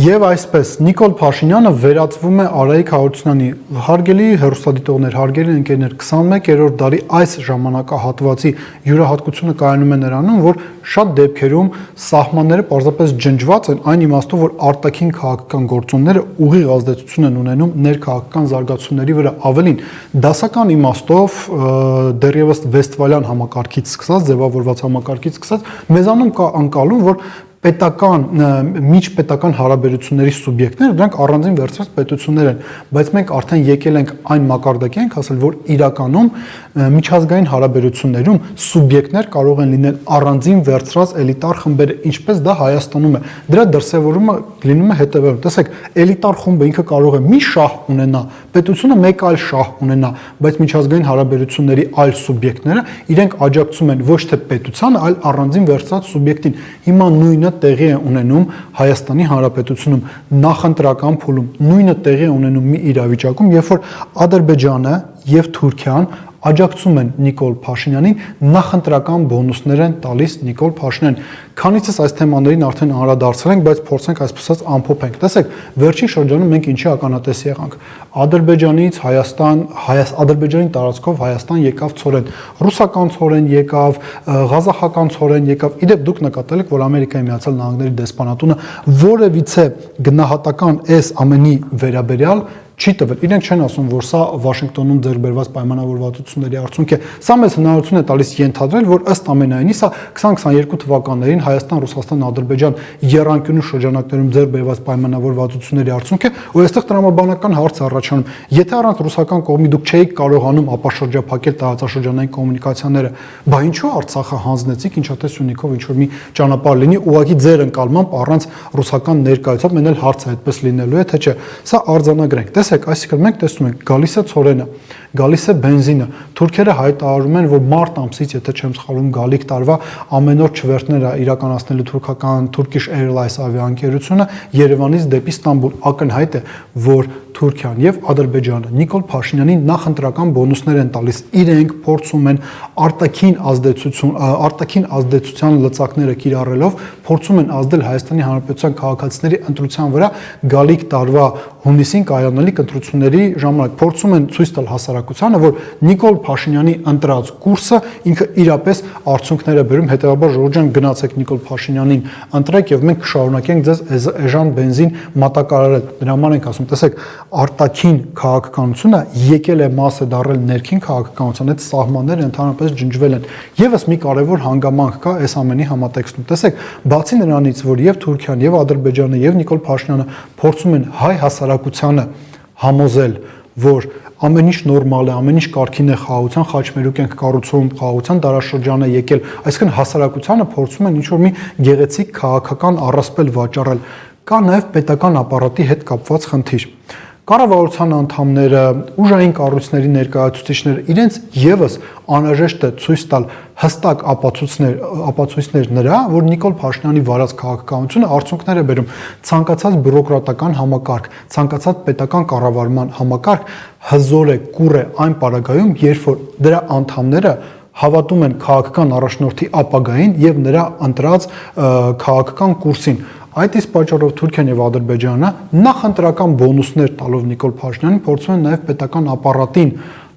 Եվ այսպես Նիկոլ Փաշինյանը վերածվում է Արայիկ Հարությունյանի հարգելի հեռուստադիտողներ, հարգելի ընկերներ, 21-րդ դարի այս ժամանակահատվածի յուրահատկությունը կայանում է նրանում, որ շատ դեպքերում սահմանները պարզապես ջնջված են այն իմաստով, որ արտաքին քաղաքական գործոնները ուղիղ ազդեցություն են ունենում ներքաղաքական զարգացումների վրա, ավելին դասական իմաստով դեռևս Վեստֆալյան համակարգից սկսած, ձևավորված համակարգից սկսած, մեզանում կա անկալում, որ պետական, միջպետական հարաբերությունների սուբյեկտները դրանք առանձին վերցրած պետություններ են, բայց մենք արդեն եկել ենք այն մակարդակի ենք հասել, որ իրականում միջազգային հարաբերություններում սուբյեկտներ կարող են լինել առանձին վերցրած էլիտար խմբերը, ինչպես դա Հայաստանում է։ Դրա դրսևորումը լինում է հետևյալը։ Տեսեք, էլիտար խումբը ինքը կարող է մի շահ ունենա, պետությունը մեկ այլ շահ ունենա, բայց միջազգային հարաբերությունների այլ սուբյեկտները իրենք աջակցում են ոչ թե պետությանը, այլ առանձին վերցրած սուբյեկտին։ Հիմա նույնը տեղի է ունենում Հայաստանի Հանրապետությունում նախընտրական փուլում, նույնը տեղի է ունենում մի իրավիճակում, երբ որ Ադրբեջանը եւ Թուրքիան աջակցում են Նիկոլ Փաշինյանին, նախընտրական բոնուսներ են տալիս Նիկոլ Փաշինյանին։ Քանիցս այս թեմաներին արդեն անդրադարձել ենք, բայց փորձենք այսպես ասած ամփոփենք։ Տեսեք, վերջին շրջանում մենք ինչի ականատես եղանք։ Ադրբեջանից Հայաստան, Ադրբեջանի տարածքով Հայաստան եկավ ցորեն, ռուսական ցորեն եկավ, ղազախական ցորեն եկավ։ Իդեպ դուք նկատել եք, որ Ամերիկայի Միացյալ Նահանգների դեսպանատունը որևիցե գնահատական այս ամենի վերաբերյալ չի տվել։ Իրենք չեն ասում, որ սա Վաշինգտոնում ձեռք բերված պայմանավորվածությունների արդյունք է։ Սա մեզ հնարավորություն է տալիս ենթադրել, որ ըստ ամենայնի սա 2022 թվականներին Հայաստան, Ռուսաստան, Ադրբեջան եռանկյունու շրջանակներում ձեռք բերված պայմանավորվածությունների արդյունք է, ու այստեղ տրամաբանական հարց առաջանում։ Եթե առանց ռուսական կողմի դուք չէիք կարողանում ապաշրջափակել տարածաշրջանային կոմունիկացիաները, բա ինչու Արցախը հանձնեցիք, ինչա թե Սյունիքով ինչ որ մի ճանապարհ լինի, ուղղակի ձեր ընկալմամբ առանց ռուսական ներկայությամբ, մեն էլ հարցը այդպես լինելու է, թե չէ։ Սա արձանագրենք։ Այսինքն մենք տեսնում ենք գալիս է ցորենը, գալիս է բենզինը, թուրքերը հայտարարում են, որ մարտ ամսից, եթե չեմ սխալվում, գալիք տարվա ամեն օր չվերթները իրականացնելու թուրքական Turkish Airlines ավիաընկերությունը Երևանից դեպի Ստամբուլ, ակնհայտ է, որ Թուրքիան եւ Ադրբեջանը Նիկոլ Փաշինյանին նախընտրական բոնուսներ են տալիս, իրենք փորձում են արտաքին ազդեցության լծակները կիրառելով փորձում են ազդել Հայաստանի Հանրապետության քաղաքացիների ընտրության վրա գալիք տարվա հունիսին կայանալիք ընտրությունների ժամանակ, փորձում են ցույց տալ հասարակությանը, որ Նիկոլ Փաշինյանի ընտրած կուրսը ինքը իրապես արդյունքներ է բերում, հետեւաբար ժողովուրդ ջան, գնացեք Նիկոլ Փաշինյանին ընտրեք եւ մենք կշարունակենք ձեզ էժան բենզին մատակարարել։ Դրա համար ենք ասում, տեսեք, արտաքին քաղաքականությունը եկել է մասը դառել ներքին քաղաքականության, այդ սահմանները ընդհանրապես ջնջվել են։ Եվս մի կարևոր հանգամանք կա այս ամենի համատեքստում։ Տեսեք, բացի նրանից, որ եւ Թուրքիան, եւ Ադրբեջանը, եւ Նիկոլ Փաշինյանը փորձում են հայ հասարակությանը համոզել, որ ամեն ինչ նորմալ է, ամեն ինչ կարգին է, խաղաղության խաչմերուկ ենք կառուցում, խաղաղության դարաշրջան է եկել, այսինքն հասարակությանը փորձում են ինչ-որ մի գեղեցիկ քաղաքական առասպել վաճառել։ Կա նաեւ պետական ապարատի հետ կապված խնդիր։ Կառավարության անդամները, ուժային կառույցների ներկայացուցիչները իրենց եւս անհրաժեշտ է ցույց տալ հստակ ապացույցներ նրա, որ Նիկոլ Փաշինյանի վարած քաղաքականությունը արդյունքներ է բերում, ցանկացած բյուրոկրատական համակարգ, ցանկացած պետական կառավարման համակարգ հզոր է, կուռ է այն պարագայում, երբ որ դրա անդամները հավատում են քաղաքական առաջնորդի ապագային եւ նրա ընտրած քաղաքական կուրսին։ Այդ իսկ պատճառով Թուրքիան եւ Ադրբեջանը նախընտրական բոնուսներ տալով Նիկոլ Փաշինյանին փորձում են նաեւ պետական ապարատին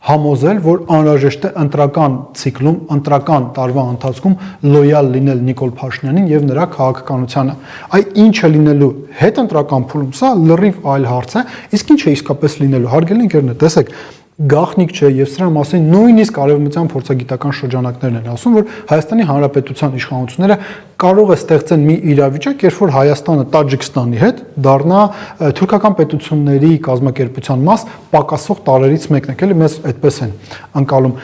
համոզել, որ անհրաժեշտ է ընտրական ցիկլում, ընտրական տարվա ընթացքում լոյալ լինել Նիկոլ Փաշինյանին եւ նրա քաղաքականությանը։ Այդ ինչ է լինելու հետընտրական փուլում, սա լրիվ այլ հարց է, իսկ ինչ է իսկապես լինելու։ Հարգելի ընկերներ, տեսեք, գաղտնիք չէ եւ սրա մասին նույնիսկ արևմտյան փորձագիտական շրջանակներն են ասում, որ Հայաստանի Հանրապետության իշխանությունները կարող է ստեղծեն մի իրավիճակ, երբ որ Հայաստանը Տաջիկստանի հետ դառնա թուրքական պետությունների կազմակերպության մաս պակասող տարերից մեկն է, էլի մեզ այդպես են անցալում։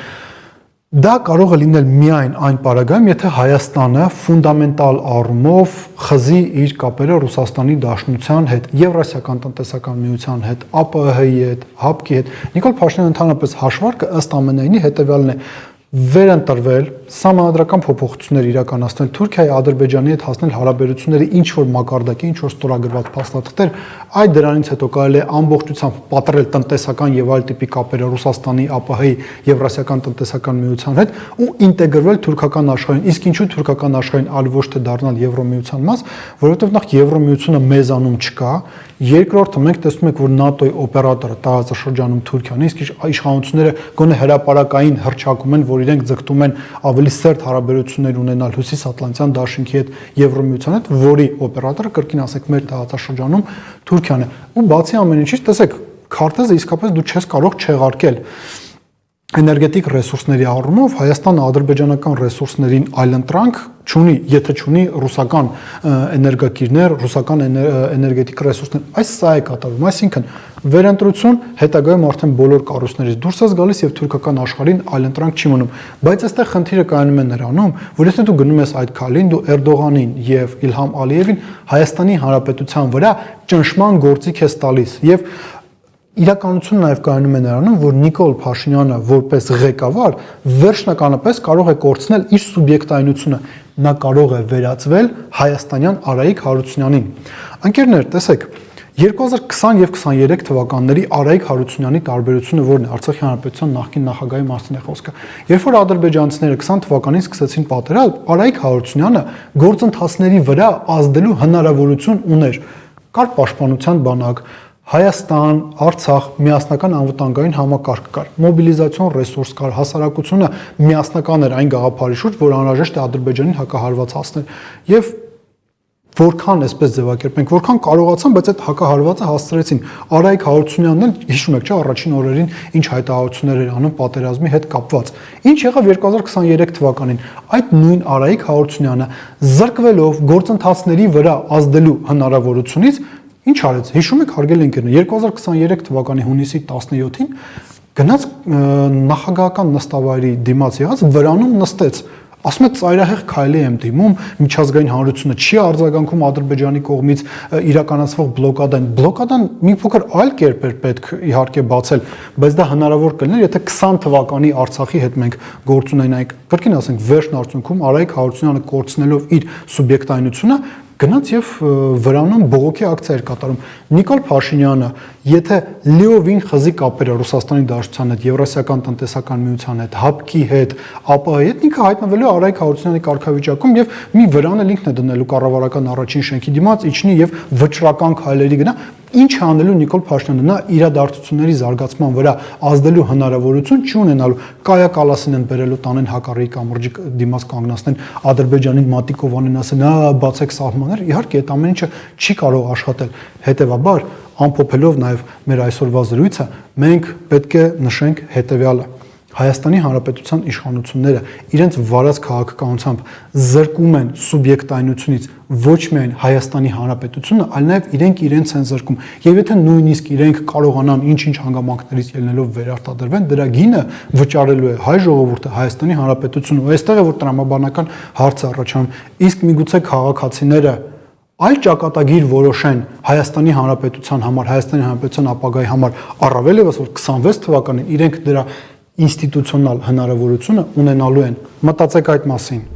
Դա կարող է լինել միայն այն պարագայում, եթե Հայաստանը ֆունդամենտալ առումով խզի իր կապերը Ռուսաստանի Դաշնության հետ, Եվրասիական տնտեսական միության հետ, ԱՊՀ-ի հետ, ՀԱՊԿ-ի հետ։ Նիկոլ Փաշինյանը ընդհանրապես հաշվարկը ըստ ամենայնի հետևյալն է. վերընտրվել, սահմանադրական փոփոխություններ իրականացնել, Թուրքիայի Ադրբեջանի հետ հասնել հարաբերությունների ինչ որ մակարդակի, ինչ որ ստորագրված փաստաթղթեր, այդ դրանից հետո կարելի է ամբողջությամբ պատռել տնտեսական եւ այլ տիպի կապերը Ռուսաստանի, ԱՊՀ-ի, Եվրասիական տնտեսական միության հետ ու ինտեգրվել թուրքական աշխարհին։ Իսկ ինչու թուրքական աշխարհին, այլ ոչ թե դառնալ Եվրոմիության մաս, որովհետեւ նախ Եվրոմիությունը մեզանում չկա, երկրորդը մենք տեսնում ենք, որ ՆԱՏՕ-ի օպերատորը տարածաշրջանում Թուրքիան է, իսկ իշխանությունները գոնե հրապարակային հռչակում են, որ իրենք ձգտում են ավելի սերտ հարաբերություններ ունենալ Հյուսիսատլանտյան դաշինքի հետ, Եվրոմիության հետ, որի օպերատորը կրկին ասենք մեր տարածաշրջանում Թուրքիան է։ Ու բացի ամեն ինչից, տեսեք, քարտեզը իսկապես դու չես կարող չեղարկել էներգետիկ ռեսուրսների առումով Հայաստանը ադրբեջանական ռեսուրսներին այլընտրանք չունի, եթե չունի ռուսական էներգակիրներ, ռուսական էներգետիկ ռեսուրսներ, այս սա է կատարվում, այսինքն վերընտրություն հետագայում արդեն բոլոր կառույցներից դուրս ես գալիս եւ թուրքական աշխարհին այլընտրանք չի մնում, բայց այստեղ խնդիրը կայանում է նրանում, որ եթե դու գնում ես այդ քալին, դու Էրդողանին եւ Իլհամ Ալիևին Հայաստանի Հանրապետության վրա ճնշման գործիք ես տալիս եւ իրականությունը նաև կայանում է նրանում, որ Նիկոլ Փաշինյանը որպես ղեկավար վերջնականապես կարող է կորցնել իր սուբյեկտայնությունը, նա կարող է վերածվել հայաստանյան Արայիկ Հարությունյանին։ Անկերներ, տեսեք, 2020 եւ 23 թվականների Արայիկ Հարությունյանի տարբերությունը որն է Արցախի հանրապետության նախկին նախագահի մասին է խոսքը։ Երբ որ ադրբեջանցիները 20 թվականին սկսեցին պատերազմ, Արայիկ Հարությունյանը գործընթացների վրա ազդելու հնարավորություն ուներ։ Կար պաշտպանության բանակ, Հայաստան, Արցախ միասնական անվտանգային համակարգ կար, մոբիլիզացիոն ռեսուրս կար, հասարակությունը միասնական էր այն գաղափարի շուրջ, որ անհրաժեշտ է Ադրբեջանին հակահարվածացնել։ Եվ որքան այսպես ձևակերպենք, որքան կարողացան, բայց այդ հակահարվածը հասցրեցին։ Արայիկ Հարությունյանն էլ հիշում եք, չէ, առաջին օրերին ինչ հայտարարություններ էր անում պատերազմի հետ կապված։ Ինչ եղավ 2023 թվականին։ Այդ նույն Արայիկ Հարությունյանը զրկվելով գործընթացների վրա ազդելու հնարավորությունից ինչ արեց։ Հիշում եք, հարգելի ընկերներ, 2023 թվականի հունիսի 17-ին գնաց նախագահական նստավայրի դիմաց եղած վրանում նստեց։ Ասում է ծայրահեղ քայլի եմ դիմում, միջազգային հանրությունը չի արձագանքում Ադրբեջանի կողմից իրականացվող բլոկադային։ Բլոկադան մի փոքր այլ կերպ էր պետք իհարկե բացել, բայց դա հնարավոր կլիներ, եթե 20 թվականի Արցախի հետ մենք գործ ունենայինք։ Կրկին ասենք, վերջն արդյունքում Արայիկ Հարությունյանը կորցնելով իր սուբյեկտայնությունը գնաց եւ վրանում բողոքի ակցիա էր կատարում։ Նիկոլ Փաշինյանը, եթե լիովին խզի կապերը Ռուսաստանի Դաշնության հետ, Եվրասիական տնտեսական միության հետ, ՀԱՊԿ-ի հետ, ԱՊՀ-ի հետ, ինքը հայտնվելու Արայիկ Հարությունյանի կարգավիճակում եւ մի վրան էլ ինքն է դնելու կառավարական առաջին շենքի դիմաց, իջնի եւ վճռական քայլերի գնա։ Ինչ է անելու Նիկոլ Փաշինյանը, նա իրադարձությունների զարգացման վրա ազդելու հնարավորություն չունենալու, Կայա Կալասին են բերելու տանեն հակառակի կամրջի դիմաց կանգնացնեն Ադրբեջանին մատիկով անեն, ասեն, բացեք սահմաններ, իհարկե այդ ամեն ինչը չի կարող աշխատել։ Հետևաբար, ամփոփելով նաև մեր այսօրվա զրույցը, մենք պետք է նշենք հետևյալը. Հայաստանի Հանրապետության իշխանությունները իրենց վարած քաղաքականությամբ զրկում են սուբյեկտայնությունից ոչ միայն Հայաստանի Հանրապետությունը, այլ նաև իրենք են զրկում։ Եվ եթե նույնիսկ իրենք կարողանան ինչ-ինչ հանգամանքներից ելնելով վերարտադրվեն, դրա գինը վճարելու է հայ ժողովուրդը, Հայաստանի Հանրապետությունը, ու այստեղ է որ տրամաբանական հարց է առաջանում։ Իսկ միգուցե քաղաքացիները այլ ճակատագիր որոշեն Հայաստանի Հանրապետության համար, Հայաստանի Հանրապետության ապագայի համար, առավել եւս որ 26 թվականին իրենք դրա ինստիտուցիոնալ հնարավորությունը ունենալու են։ Մտածեք այդ մասին։